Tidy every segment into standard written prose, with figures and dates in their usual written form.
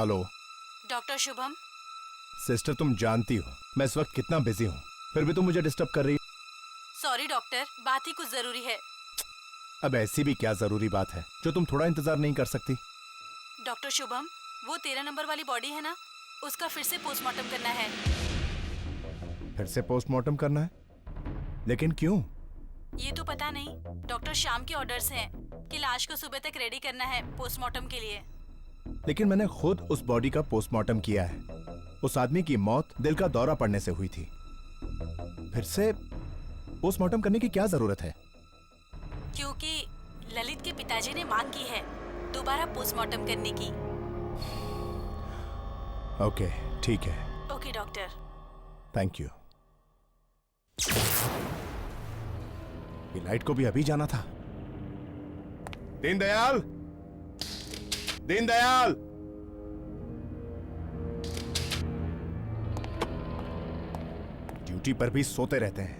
Hello doctor Shubham. Sister, तुम जानती हो मैं इस वक्त कितना बिजी हूँ, फिर भी तुम मुझे डिस्टर्ब कर रही हो। सॉरी डॉक्टर, बात ही कुछ जरूरी है। अब ऐसी भी क्या जरूरी बात है जो तुम थोड़ा इंतजार नहीं कर सकती? डॉक्टर शुभम, वो 13 नंबर वाली बॉडी है ना, उसका फिर से पोस्टमार्टम करना है। फिर से पोस्टमार्टम करना है? लेकिन क्यों? ये तो पता नहीं, डॉक्टर श्याम के ऑर्डर्स हैं कि लाश को सुबह तक रेडी करना है पोस्टमार्टम के लिए। लेकिन मैंने खुद उस बॉडी का पोस्टमार्टम किया है। उस आदमी की मौत दिल का दौरा पड़ने से हुई थी। फिर से पोस्टमार्टम करने की क्या जरूरत है? क्योंकि ललित के पिताजी ने मांग की है दोबारा पोस्टमार्टम करने की। ओके, ठीक है। Okay doctor. Thank you. ये लाइट को भी अभी जाना था। दीनदयाल, दीनदयाल! ड्यूटी पर भी सोते रहते हैं।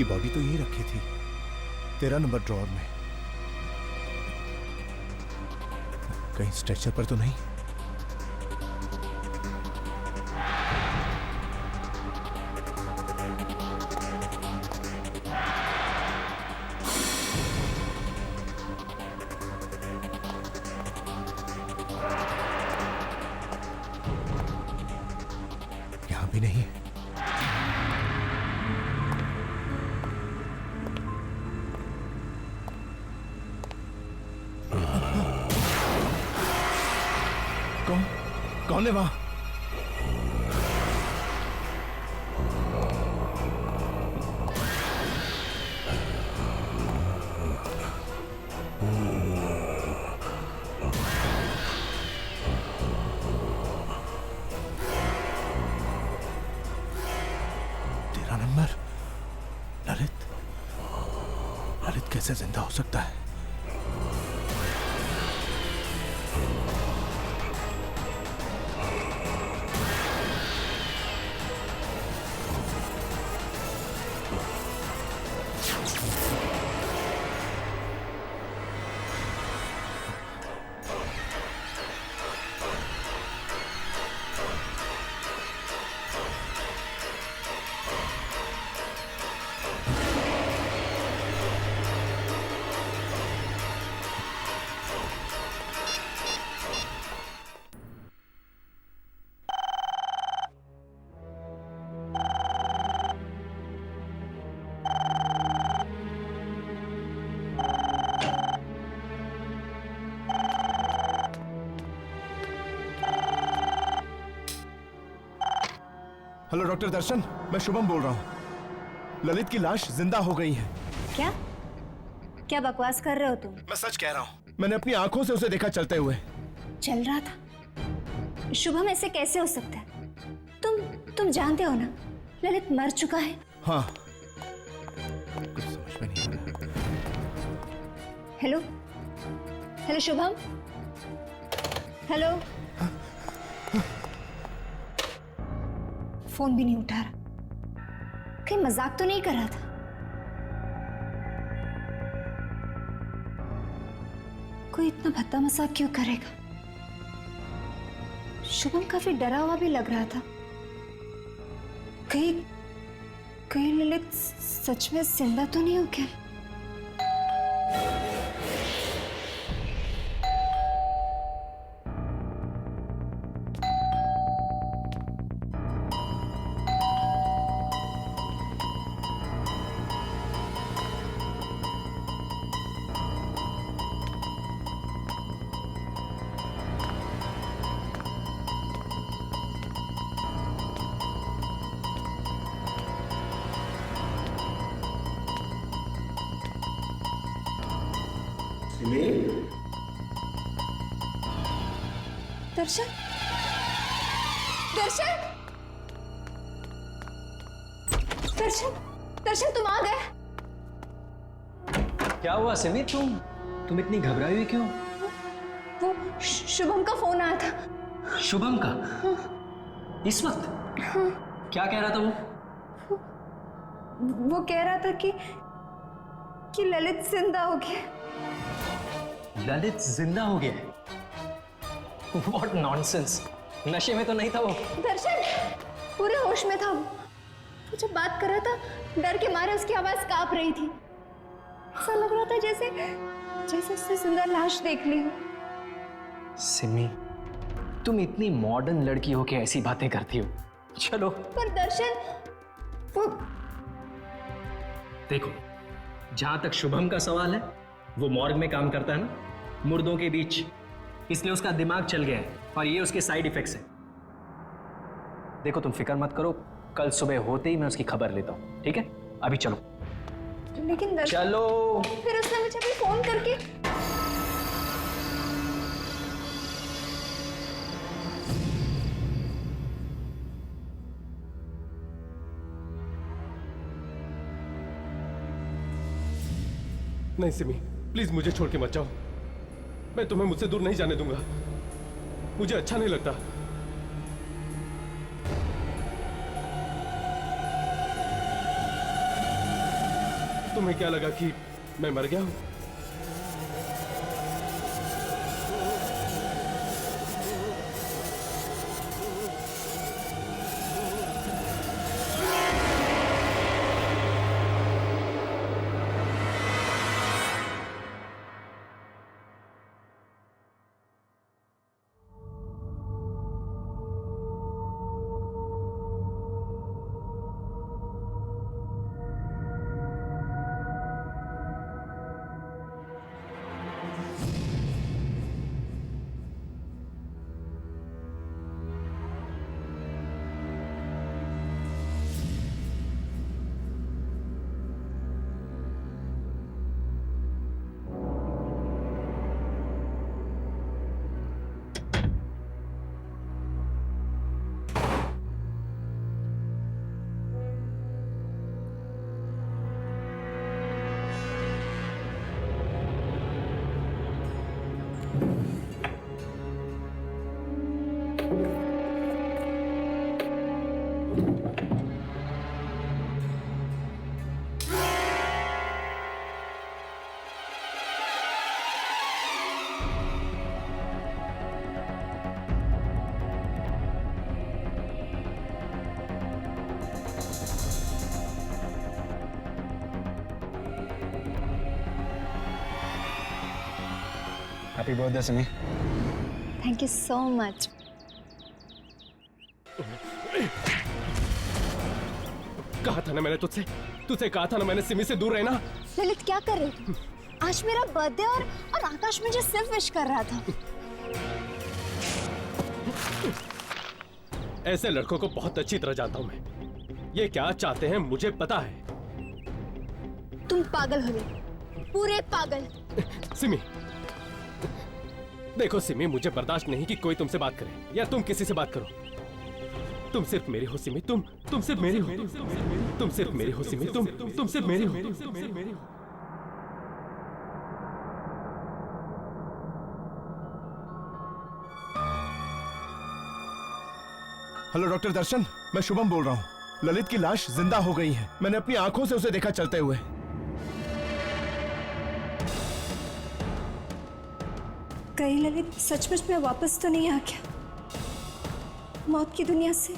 की बॉडी तो यहीं रखी थी, 13 नंबर ड्रॉअर में। कहीं स्ट्रेचर पर तो नहीं? यहां भी नहीं। कौन है वहां? तेरा नंबर। ललित कैसे जिंदा हो सकता है? हेलो डॉक्टर दर्शन, मैं शुभम बोल रहा हूँ। ललित की लाश जिंदा हो गई है। क्या क्या बकवास कर रहे हो तुम? मैं सच कह रहा हूँ, मैंने अपनी आंखों से उसे देखा चलते हुए। चल रहा था? शुभम ऐसे कैसे हो सकता है? तुम जानते हो ना, ललित मर चुका है। हाँ, कुछ समझ में नहीं आ रहा। Hello hello Shubham, hello. Phone भी नहीं उठा रहा। कहीं मजाक तो नहीं कर रहा था? कोई इतना भद्दा मजाक क्यों करेगा? शुभम काफी डरा हुआ भी लग रहा था। कहीं ललित सच में जिंदा तो नहीं हो क्या? दर्शन, दर्शन, दर्शन, दर्शन, तुम आ गए। क्या हुआ सिमी? तुम इतनी घबराई हुई क्यों? वो शुभम का फोन आया था। शुभम का? इस वक्त? क्या कह रहा था वो कह रहा था कि ललित जिंदा हो गया। ललित जिंदा हो गया? What nonsense! नशे में तो नहीं था वो? दर्शन पूरे होश में था वो जब बात कर रहा था, डर के मारे उसकी आवाज कांप रही थी। ऐसा लग रहा था जैसे उसने जिंदा लाश देख ली हो। सिमी, तुम इतनी मॉडर्न लड़की हो के ऐसी बातें करती हो। चलो। पर दर्शन, वो देखो, जहां तक शुभम का सवाल है, वो मॉर्ग में काम करता है ना, मुर्दों के बीच, इसलिए उसका दिमाग चल गया है और ये उसके साइड इफेक्ट्स हैं। देखो तुम फिक्र मत करो, कल सुबह होते ही मैं उसकी खबर लेता हूँ, ठीक है? अभी चलो। लेकिन दर्शन, चलो। फिर उसने मुझे भी फोन करके नहीं सिमी, प्लीज मुझे छोड़ के मत जाओ। मैं तुम्हें मुझसे दूर नहीं जाने दूंगा। मुझे अच्छा नहीं लगता। तुम्हें क्या लगा कि मैं मर गया हूं? Happy birthday Simi. Thank you so much. कहा था ना मैंने तुझसे कहा था ना मैंने सिमी से दूर रहना। ललित क्या कर रहे थे? आज मेरा बर्थडे और आकाश मुझे सिर्फ विश कर रहा था। ऐसे लड़कों को बहुत अच्छी तरह जानता हूं मैं। ये क्या चाहते हैं मुझे पता है। तुम पागल हो गए, पूरे पागल। सिमी, देखो सिमी, मुझे बर्दाश्त नहीं कि कोई तुमसे बात करे या तुम किसी से बात करो। तुम सिर्फ मेरी हो सिमी, तुम सिर्फ मेरी हो, तुम सिर्फ मेरी हो सिमी, तुम सिर्फ मेरी हो। हेलो डॉक्टर दर्शन, मैं शुभम बोल रहा हूँ। ललित की लाश जिंदा हो गई है। मैंने अपनी आंखों से उसे देखा चलते हुए। कहीं ललित सचमुच में वापस तो नहीं आ गया मौत की दुनिया से?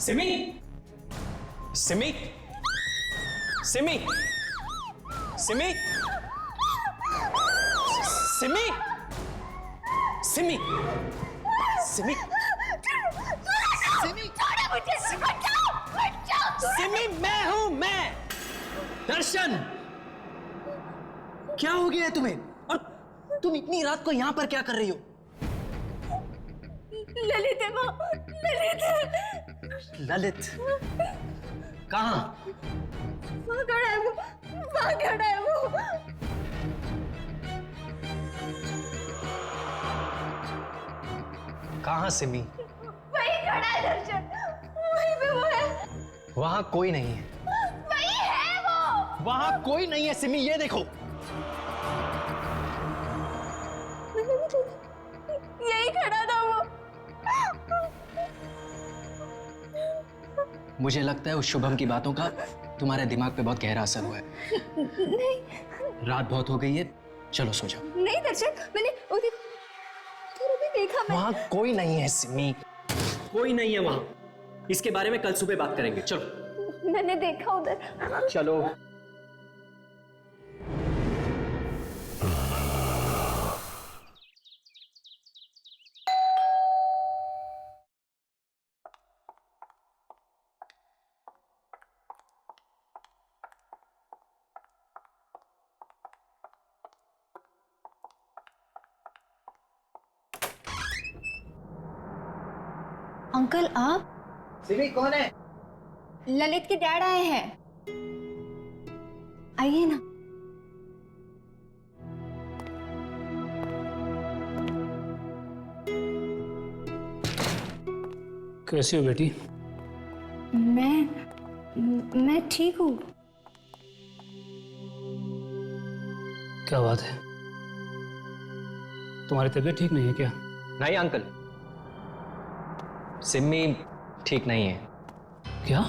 सिमी, सिमी, सिमी, सिमी, सिमी, सिमी, सिमी, सिमी, सिमी, मैं हूं मैं। दर्शन, क्या हो गया है तुम्हें? और तुम इतनी रात को यहाँ पर क्या कर रही हो? ललित है वो, ललित है। ललित कहाँ? वहाँ खड़ा है वो, वहाँ खड़ा है वो। कहाँ सिमी? वही खड़ा है दर्शन, वहीं पे वो है। वहां कोई नहीं है। वही है वो। वहां कोई नहीं है सिमी, ये देखो। यही खड़ा था वो। मुझे लगता है उस शुभम की बातों का तुम्हारे दिमाग पे बहुत गहरा असर हुआ है। नहीं रात बहुत हो गई है, चलो सो जाओ। नहीं दर्शन, मैंने उधर भी देखा। मैं वहां कोई नहीं है सिमी, कोई नहीं है वहां। इसके बारे में कल सुबह बात करेंगे, चलो। मैंने देखा उधर। चलो। अंकल आप? सिमी कौन है? ललित के डैड आए हैं, आइए ना। कैसी हो बेटी? मैं ठीक हूँ। क्या बात है, तुम्हारी तबीयत ठीक नहीं है क्या? नहीं अंकल, सिमी ठीक नहीं है। क्या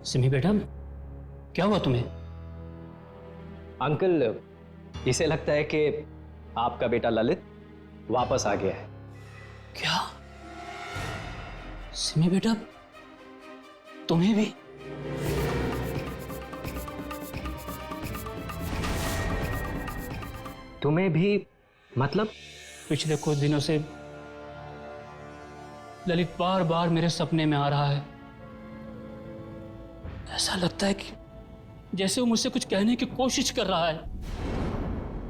सिमी बेटा, क्या हुआ तुम्हें? अंकल, इसे लगता है कि आपका बेटा ललित वापस आ गया है। क्या सिमी बेटा, तुम्हें भी? तुम्हें भी? मतलब? पिछले कुछ दिनों से ललित बार बार मेरे सपने में आ रहा है। ऐसा लगता है कि जैसे वो मुझसे कुछ कहने की कोशिश कर रहा है।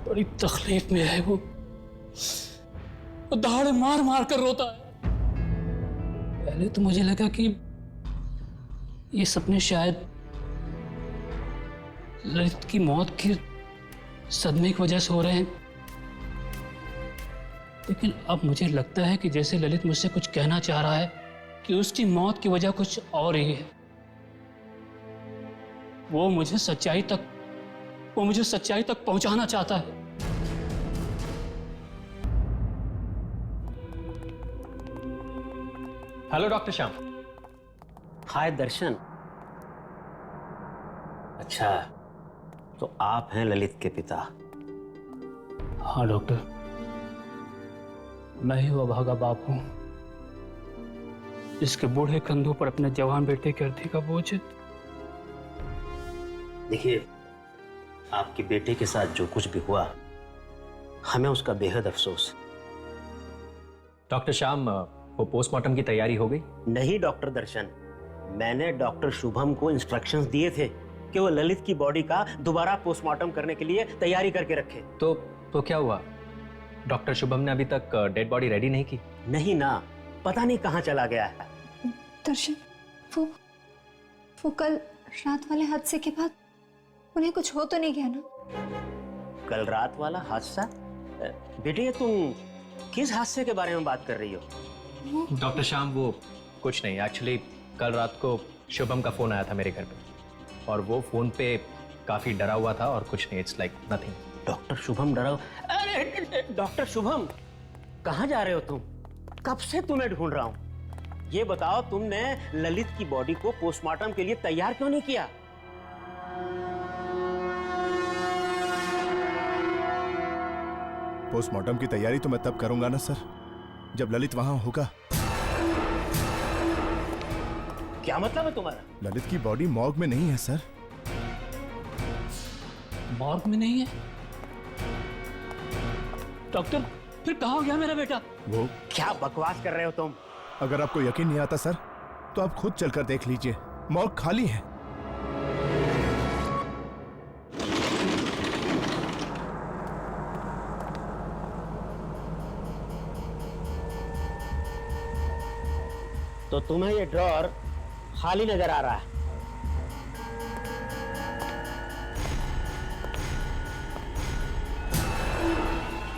बड़ी तकलीफ में है वो दहाड़े मार मार कर रोता है। पहले तो मुझे लगा कि ये सपने शायद ललित की मौत के सदमे की वजह से हो रहे हैं, लेकिन अब मुझे लगता है कि जैसे ललित मुझसे कुछ कहना चाह रहा है कि उसकी मौत की वजह कुछ और ही है। वो मुझे सच्चाई तक पहुंचाना चाहता है। Hello doctor Shyam. Hi Darshan. अच्छा, तो आप हैं ललित के पिता? हाँ डॉक्टर, मैं ही वो भागा बाप हूं जिसके बूढ़े कंधों पर अपने जवान बेटे के अर्थी का बोझ है। देखिए, आपके बेटे के साथ जो कुछ भी हुआ, हमें उसका बेहद अफसोस है। डॉक्टर श्याम, वो पोस्टमार्टम की तैयारी हो गई? नहीं डॉक्टर दर्शन, मैंने डॉक्टर शुभम को इंस्ट्रक्शंस दिए थे कि वो ललित की बॉडी का दोबारा पोस्टमार्टम करने के लिए तैयारी करके रखे। तो क्या हुआ? डॉक्टर शुभम ने अभी तक डेड बॉडी रेडी नहीं की? नहीं ना, पता नहीं कहाँ चला गया है। दर्शन, वो कल रात वाले हादसे के बाद उन्हें कुछ हो तो नहीं गया ना? कल रात वाला हादसा? बेटे, तुम किस हादसे के बारे में बात कर रही हो? डॉक्टर श्याम, वो कुछ नहीं। एक्चुअली कल रात को शुभम का फोन आया था मेरे घर पे, और वो फोन पे काफी डरा हुआ था, और कुछ नहीं, it's like nothing. Doctor Shubham डरा? अरे डॉक्टर शुभम, कहाँ जा रहे हो तुम? कब से तुम्हें ढूंढ रहा हूं। ये बताओ, तुमने ललित की बॉडी को पोस्टमार्टम के लिए तैयार क्यों नहीं किया? पोस्टमार्टम की तैयारी तो मैं तब करूंगा ना सर, जब ललित वहां होगा। क्या मतलब है तुम्हारा? ललित की बॉडी मॉर्ग में नहीं है सर। मॉर्ग में नहीं है? डॉक्टर, फिर कहाँ गया मेरा बेटा? वो क्या बकवास कर रहे हो तुम? अगर आपको यकीन नहीं आता सर, तो आप खुद चलकर देख लीजिए, मॉर्ग खाली है। तो तुम्हें ये ड्रॉर खाली नजर आ रहा है।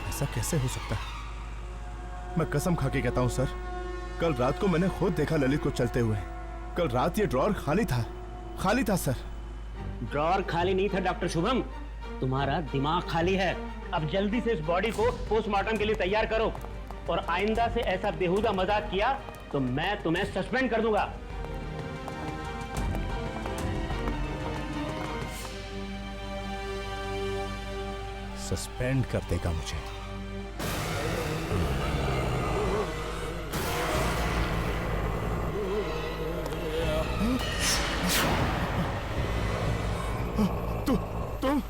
ऐसा कैसे हो सकता है? मैं कसम खा के कहता हूं सर, कल रात को मैंने खुद देखा ललित को चलते हुए। कल रात ये ड्रॉर खाली था सर। ड्रॉर खाली नहीं था डॉक्टर शुभम, तुम्हारा दिमाग खाली है। अब जल्दी से इस बॉडी को पोस्टमार्टम के लिए तैयार करो, और आइंदा से ऐसा बेहुदा मजाक किया तो मैं तुम्हें सस्पेंड कर दूंगा। सस्पेंड कर देगा मुझे? तुम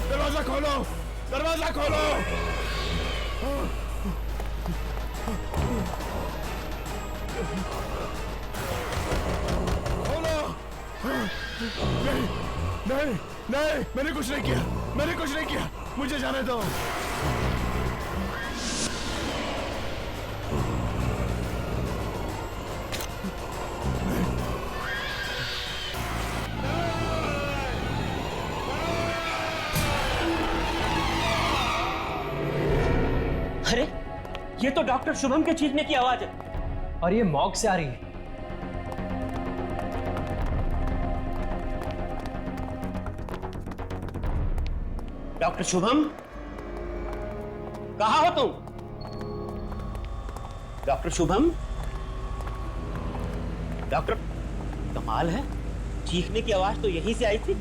दरवाजा खोलो, दरवाजा खोलो। खोलो। नहीं नहीं नहीं, मैंने कुछ नहीं किया, मुझे जाने दो। अरे ये तो डॉक्टर शुभम के चीखने की आवाज है, और ये मॉर्ग से आ रही है। डॉक्टर शुभम, कहाँ हो तुम? डॉक्टर शुभम, डॉक्टर, कमाल है, चीखने की आवाज तो यहीं से आई थी।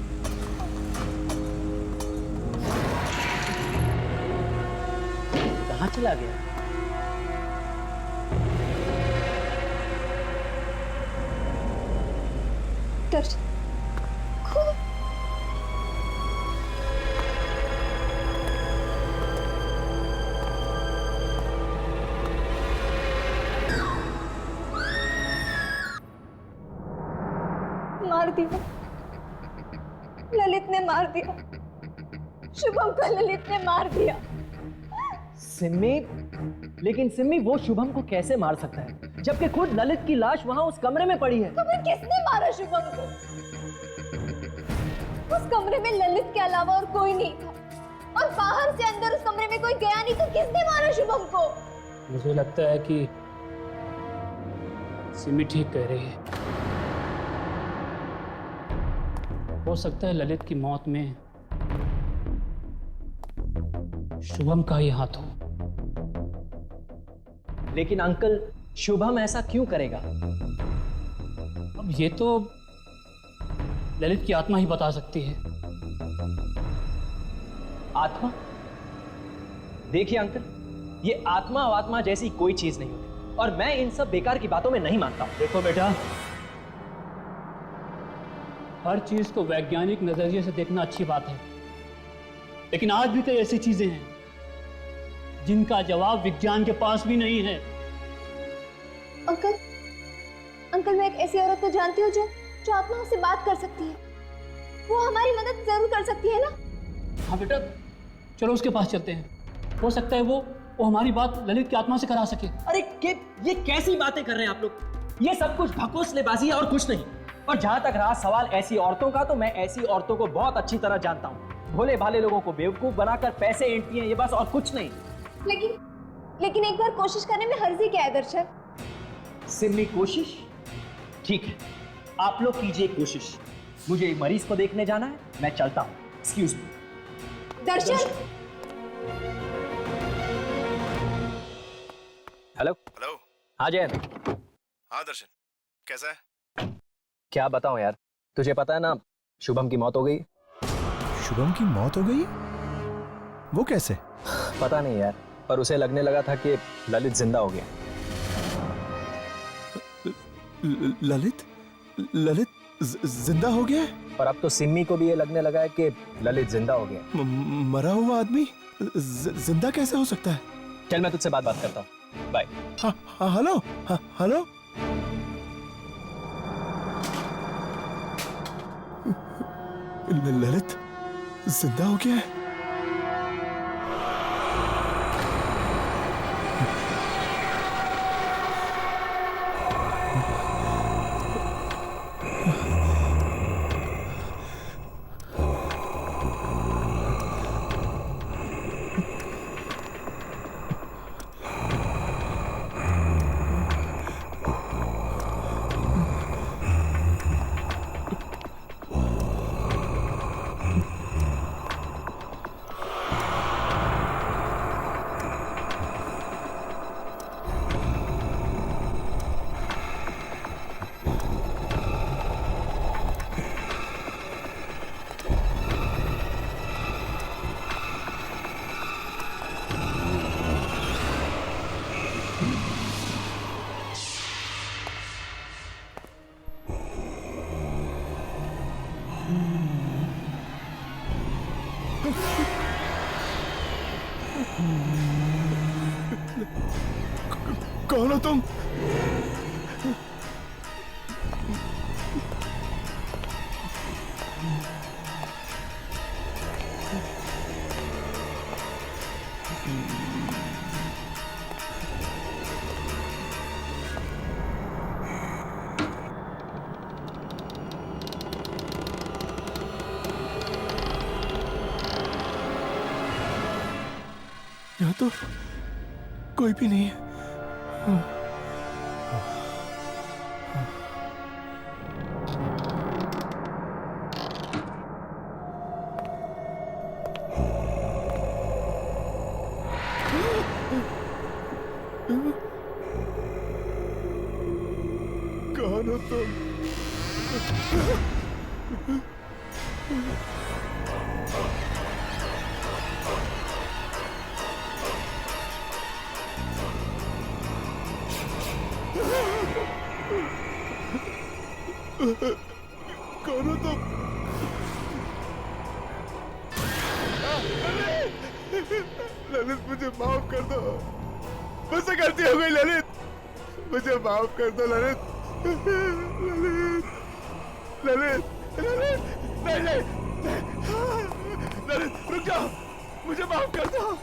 कहाँ चला गया? दर्शन मार दिया, ललित ने मार दिया, शुभम को ललित ने मार दिया। सिम्मी, लेकिन सिम्मी वो शुभम को कैसे मार सकता है जबकि खुद ललित की लाश वहां उस कमरे में पड़ी है? तो फिर किसने मारा शुभम को? उस कमरे में ललित के अलावा और कोई नहीं था, और बाहर से अंदर उस कमरे में कोई गया नहीं, तो किसने मारा शुभम को? मुझे लगता है कि सिमी ठीक कह रही है। हो सकता है ललित की मौत में शुभम का ही हाथ हो। लेकिन अंकल, शुभम ऐसा क्यों करेगा? अब ये तो ललित की आत्मा ही बता सकती है। आत्मा? देखिए अंकल, ये आत्मा जैसी कोई चीज नहीं होती, और मैं इन सब बेकार की बातों में नहीं मानता हूं। देखो बेटा, हर चीज को वैज्ञानिक नजरिए से देखना अच्छी बात है, लेकिन आज भी कई ऐसी चीजें हैं जिनका जवाब विज्ञान के पास भी नहीं है। अंकल, मैं एक ऐसी औरत को जानती हूँ जो आत्मा से बात कर सकती है। वो हमारी मदद जरूर कर सकती है ना? हाँ बेटा, चलो उसके पास चलते हैं। हो सकता है वो हमारी बात ललित की आत्मा से करा सके। अरे ये कैसी बातें कर रहे हैं आप लोग? ये सब कुछ भकोसलेबाजी है और कुछ नहीं। और जहां तक रहा सवाल ऐसी औरतों का, तो मैं ऐसी औरतों को बहुत अच्छी तरह जानता हूँ। भोले भाले लोगों को बेवकूफ बनाकर पैसे ऐंठती हैं, ये बस और कुछ नहीं। लेकिन एक बार कोशिश करने में हर्जी क्या है दर्शन? सिम्मी, कोशिश ठीक है, आप लोग कीजिए कोशिश। मुझे मरीज को देखने जाना है, मैं चलता हूँ। Excuse me. दर्शन। हेलो। हाँ जयंत। हाँ दर्शन, कैसा है? क्या बताऊं यार, तुझे पता है ना, शुभम की मौत हो गई। शुभम की मौत हो गई? वो कैसे? पता नहीं यार, पर उसे लगने लगा था कि ललित जिंदा हो गया। ललित जिंदा हो गया है? और अब तो सिम्मी को भी ये लगने लगा है कि ललित जिंदा हो गया। मरा हुआ आदमी जिंदा कैसे हो सकता है? चल मैं तुझसे बात करता हूँ, बाय। हाँ हाँ, हेलो, हाँ हेलो। ललित जिंदा हो गया है? कौन हो तुम? यहाँ तो कोई भी नहीं है। कौन हो तुम? कौन हो तुम? ललित मुझे माफ कर दो, मुझसे गलती हो गई ललित, मुझे माफ कर दो ललित। ललित ललित ललित नहीं नहीं ललित रुक जाओ, मुझे माफ कर दो।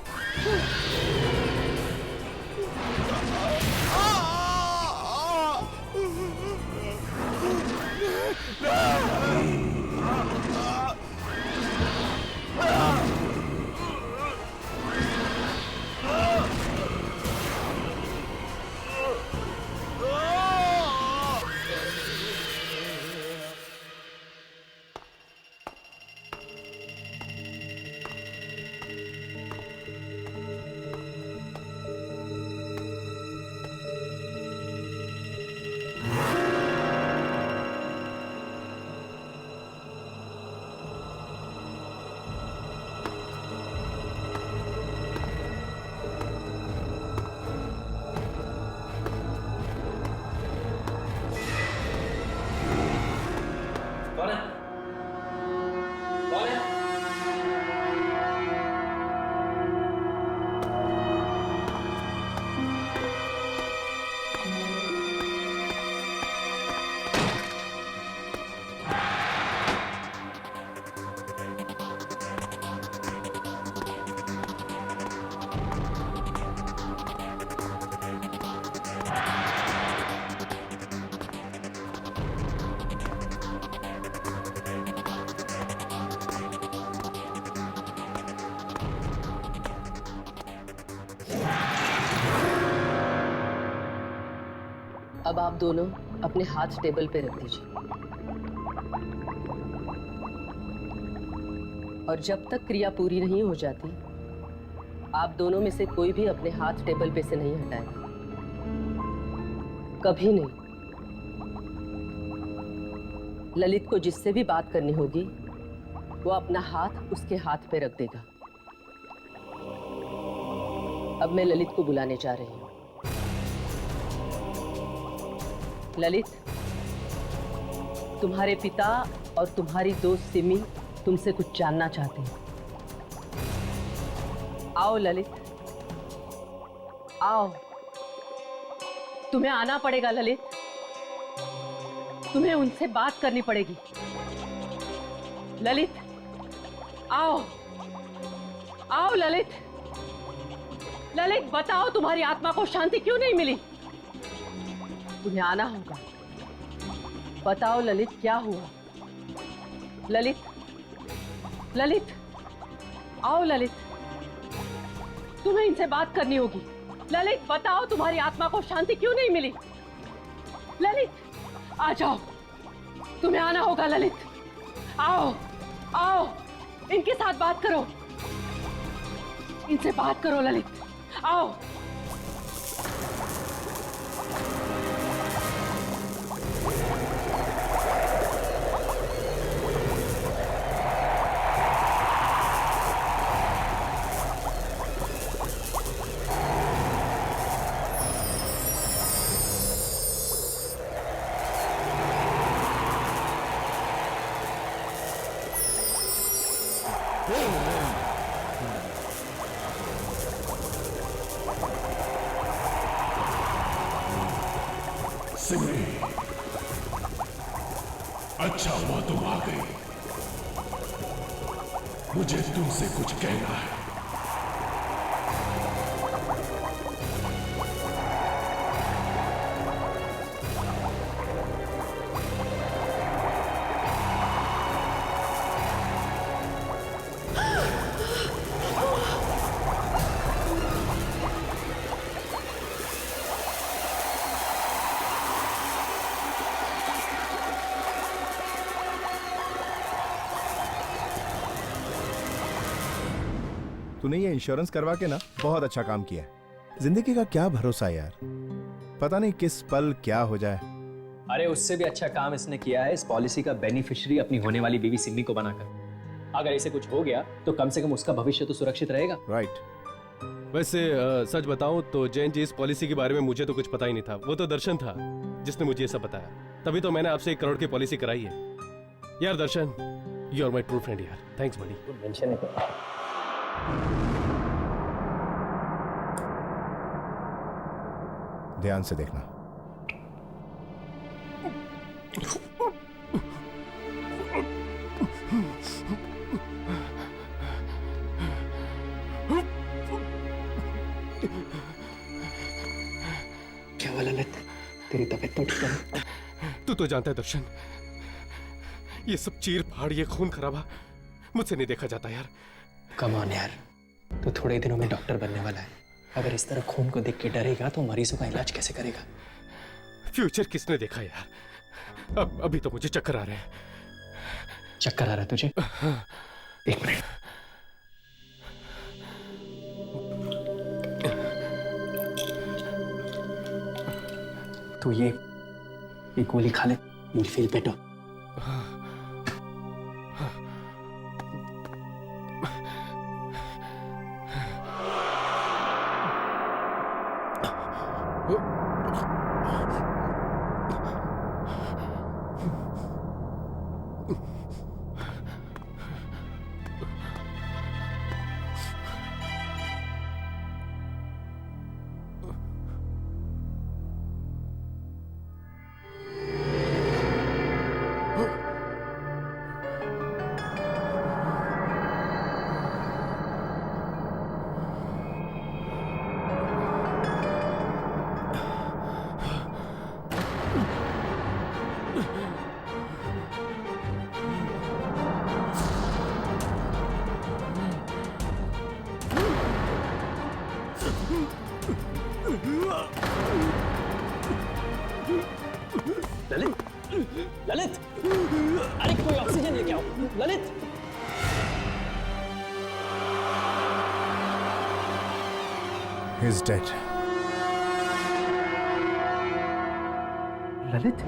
अब आप दोनों अपने हाथ टेबल पे रख दीजिए और जब तक क्रिया पूरी नहीं हो जाती आप दोनों में से कोई भी अपने हाथ टेबल पे से नहीं हटाएगा, कभी नहीं। ललित को जिससे भी बात करनी होगी वो अपना हाथ उसके हाथ पे रख देगा। अब मैं ललित को बुलाने जा रही हूँ। ललित, तुम्हारे पिता और तुम्हारी दोस्त सिमी तुमसे कुछ जानना चाहते हैं। आओ ललित, आओ। तुम्हें आना पड़ेगा ललित, तुम्हें उनसे बात करनी पड़ेगी। ललित, आओ, आओ ललित। ललित, बताओ तुम्हारी आत्मा को शांति क्यों नहीं मिली? तुम्हें आना होगा। बताओ ललित, क्या हुआ? ललित, ललित, आओ ललित, तुम्हें इनसे बात करनी होगी। ललित, बताओ तुम्हारी आत्मा को शांति क्यों नहीं मिली? ललित, आ जाओ, तुम्हें आना होगा। ललित, आओ, आओ, इनके साथ बात करो, इनसे बात करो। ललित, आओ। सिमी, अच्छा हुआ तुम आ गई। मुझे तुमसे कुछ कहना है। तूने ये इंश्योरेंस करवा के ना बहुत अच्छा काम किया है। जिंदगी का क्या भरोसा यार, पता नहीं किस पल क्या हो जाए। अरे उससे भी अच्छा काम इसने किया है, इस पॉलिसी का बेनिफिशियरी अपनी होने वाली बीवी सिमी को बनाकर। अगर इसे कुछ हो गया तो कम से कम उसका भविष्य तो सुरक्षित रहेगा। राइट। वैसे सच बताऊं तो जैन जी, इस पॉलिसी के बारे में मुझे तो कुछ पता ही नहीं था। वो तो दर्शन था जिसने मुझे ये सब बताया, तभी तो मैंने आपसे 1 करोड़ की पॉलिसी कराई है। यार Darshan, you are my true friend यार, थैंक्स बड़ी। ध्यान से देखना। क्या हुआ ललित, तेरी तबीयत तो ठीक है? तू तो जानता है दर्शन, ये सब चीर फाड़, ये खून खराबा मुझसे नहीं देखा जाता यार। कम ऑन यार, तो थोड़े दिनों में डॉक्टर बनने वाला है। अगर इस तरह खून को देख के डरेगा तो मरीजों का इलाज कैसे करेगा? फ्यूचर किसने देखा यार? अब अभी तो मुझे चक्कर आ रहे हैं। चक्कर आ रहा है तुझे? 1 मिनट। तो ये गोली खा ले, you'll feel better. Lalit, Lalit, अरे कोई ऑक्सीजन लेके आओ। Lalit, He's dead. ललित,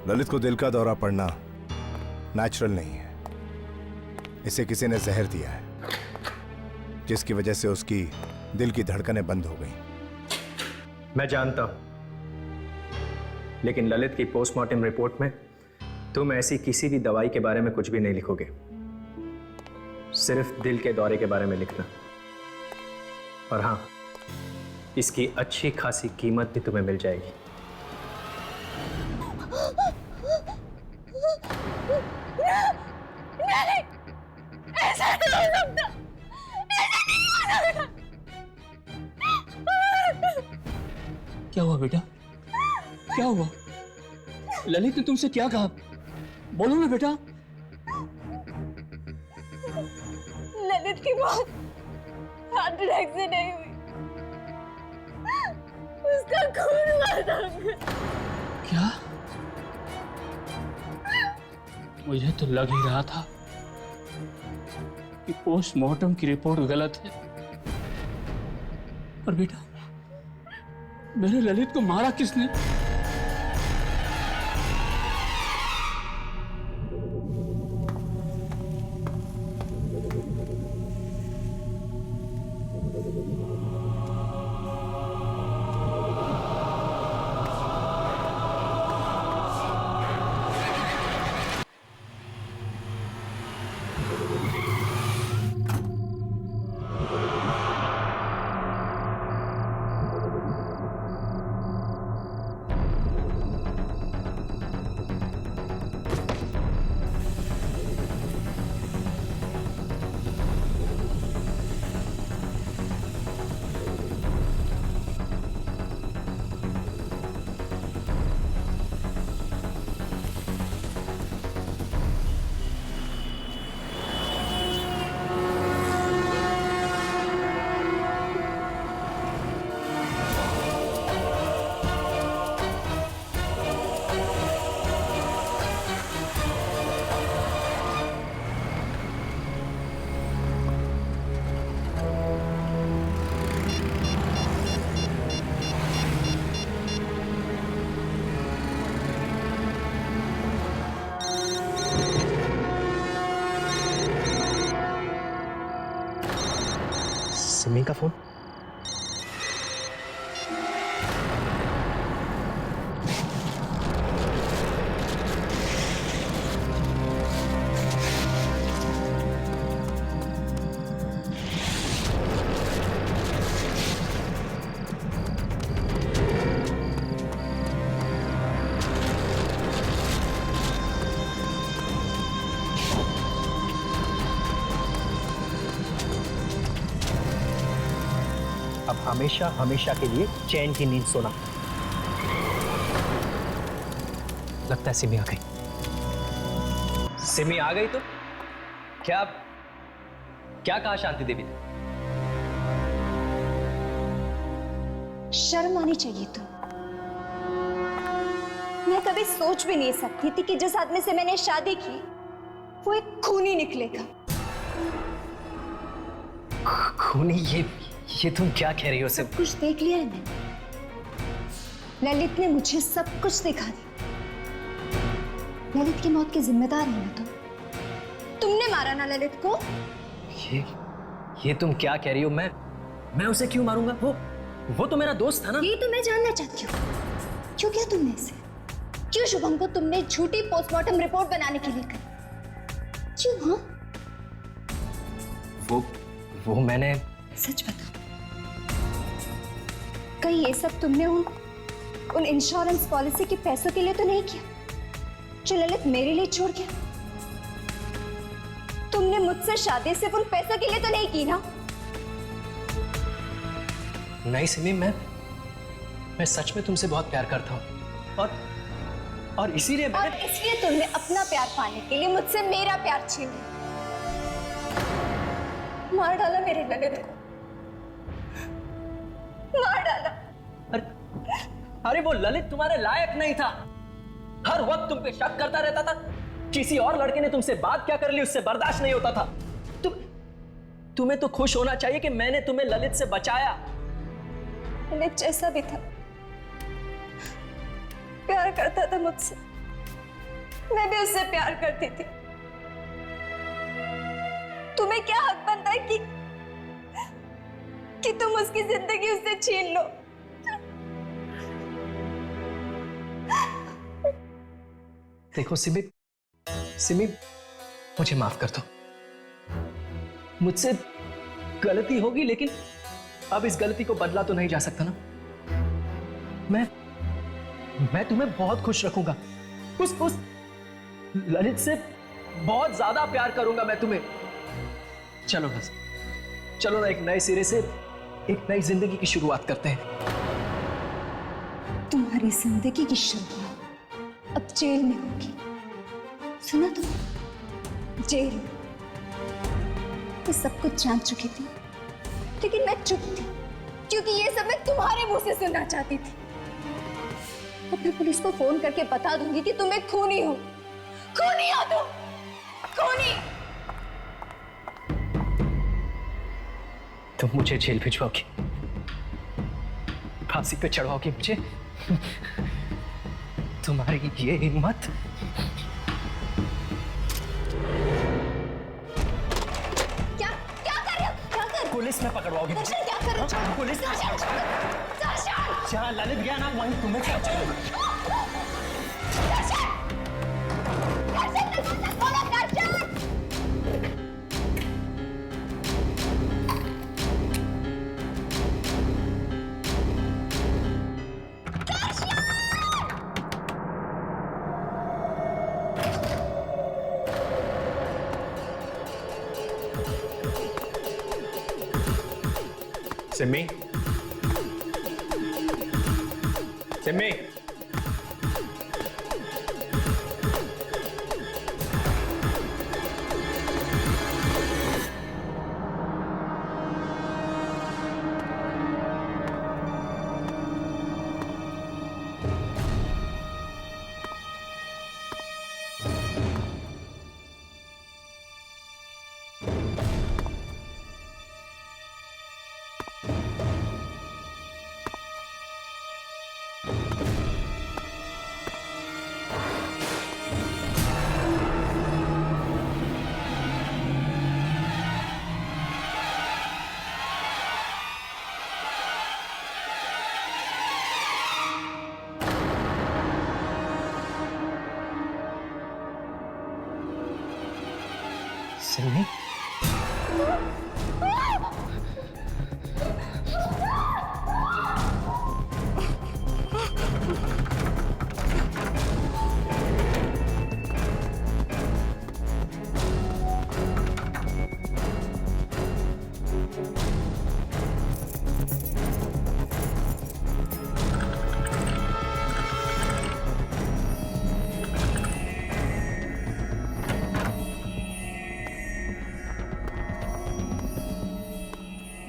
ललित को दिल का दौरा पड़ना नेचुरल नहीं है। इसे किसी ने जहर दिया है, जिसकी वजह से उसकी दिल की धड़कनें बंद हो गई। मैं जानता हूं, लेकिन ललित की पोस्टमार्टम रिपोर्ट में तुम ऐसी किसी भी दवाई के बारे में कुछ भी नहीं लिखोगे। सिर्फ दिल के दौरे के बारे में लिखना। और हाँ, इसकी अच्छी खासी कीमत भी तुम्हें मिल जाएगी। नहीं, ऐसा नहीं हो सकता, ऐसा नहीं हो सकता। क्या हुआ बेटा? क्या हुआ? ललित ने तुमसे क्या कहा? बोलो ना बेटा। ललित की मौत हार्ट अटैक से नहीं हुई, उसका खून हुआ था। क्या? मुझे तो लग ही रहा था कि पोस्टमार्टम की रिपोर्ट गलत है। पर बेटा, मेरे ललित को मारा किसने? सिमी का फोन। अब हमेशा हमेशा के लिए चैन की नींद सोना। लगता है सिमी आ गई। सिमी आ गई तो क्या क्या कहा शांति देवी ने? शर्म आनी चाहिए तो। मैं कभी सोच भी नहीं सकती थी कि जिस आदमी से मैंने शादी की वो एक खूनी निकलेगा। खूनी? ये तुम क्या कह रही हो? सब कुछ देख लिया है मैंने। ललित ने मुझे सब कुछ दिखा दिया। ललित की मौत के जिम्मेदार है ना तुमने मारा ना ललित को। ये तुम क्या कह रही हो? मैं उसे क्यों मारूंगा? वो तो मेरा दोस्त था ना। ये तो मैं जानना चाहती हूँ, क्यों किया तुमने इसे? क्यों शुभम को तुमने झूठी पोस्टमार्टम रिपोर्ट बनाने के लिए कही? क्यों? हाँ, वो मैंने सच बता, कहीं ये सब तुमने उन इंश्योरेंस पॉलिसी के पैसों के लिए तो नहीं किया जो ललित मेरे लिए छोड़ गया? तुमने मुझसे शादी सिर्फ उन पैसों के लिए तो नहीं की ना? नहीं सिमी, मैं सच में तुमसे बहुत प्यार करता हूँ और इसीलिए तुमने अपना प्यार पाने के लिए मुझसे मेरा प्यार छीन लिया। मार डाला मेरे ललित को, मार डाला। अरे वो ललित तुम्हारे लायक नहीं था। हर वक्त तुम पे शक करता रहता था। किसी और लड़के ने तुमसे बात क्या कर ली उससे बर्दाश्त नहीं होता था। तुम्हें तो खुश होना चाहिए कि मैंने तुम्हें ललित से बचाया। ललित जैसा भी था, प्यार करता था मुझसे, मैं भी उससे प्यार करती थी। तुम्हें क्या हक बनता है कि तुम उसकी जिंदगी उससे छीन लो? देखो सिमी, सिमी मुझे माफ कर दो। मुझसे गलती होगी, लेकिन अब इस गलती को बदला तो नहीं जा सकता ना। मैं तुम्हें बहुत खुश रखूंगा। उस ललित से बहुत ज्यादा प्यार करूंगा मैं तुम्हें। चलो बस, चलो ना, एक नए सिरे से एक नई जिंदगी की शुरुआत करते हैं। तुम्हारी जिंदगी की शुरुआत अब जेल में होगी, सुना तुम? जेल। मैं सब कुछ जान चुकी थी, लेकिन मैं चुप थी क्योंकि ये सब मैं तुम्हारे मुंह से सुनना चाहती थी। अब मैं पुलिस को फोन करके बता दूंगी कि तुम एक खूनी हो। खूनी हो तुम, खूनी। तुम मुझे जेल भिजवाओगी, फांसी पे चढ़वाओगी मुझे? तुम्हारी ये हिम्मत? क्या क्या कर रहे हो? क्या कर? पुलिस में पकड़वाओगी मुझे? दर्शन क्या कर रहे हो? पुलिस में जहाँ ललित गया ना वहीं तुम्हें क्या चाहिए? सिमी, सिमी, सिमी,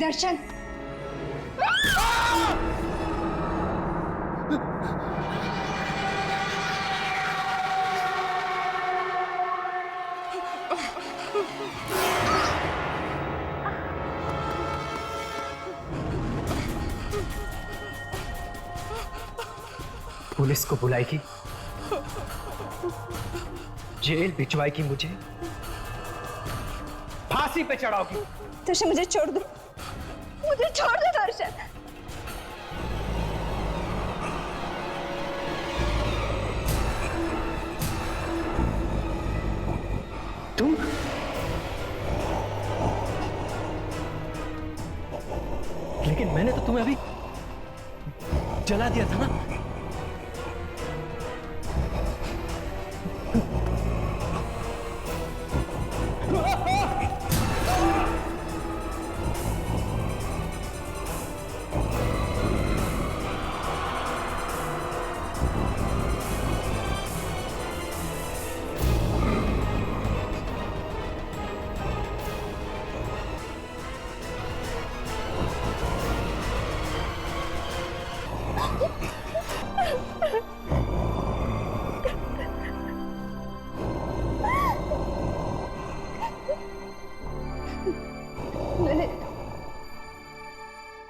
दर्शन, पुलिस को बुलाएगी, जेल भिजवाएगी मुझे, फांसी पे चढ़ाओगी। दर्शन मुझे छोड़ दो, मुझे छोड़ दो दर्शन। तुम लेकिन मैंने तो तुम्हें अभी जला दिया था ना।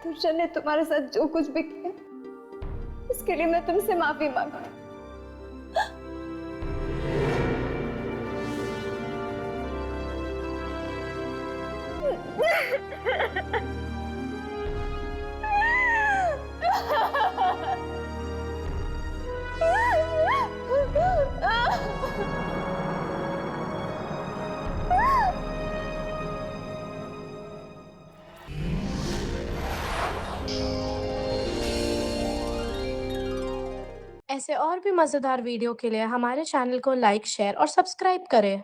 दर्शन ने तुम्हारे साथ जो कुछ भी किया उसके लिए मैं तुमसे माफी मांगती हूँ। ऐसे और भी मज़ेदार वीडियो के लिए हमारे चैनल को लाइक, शेयर और सब्सक्राइब करें।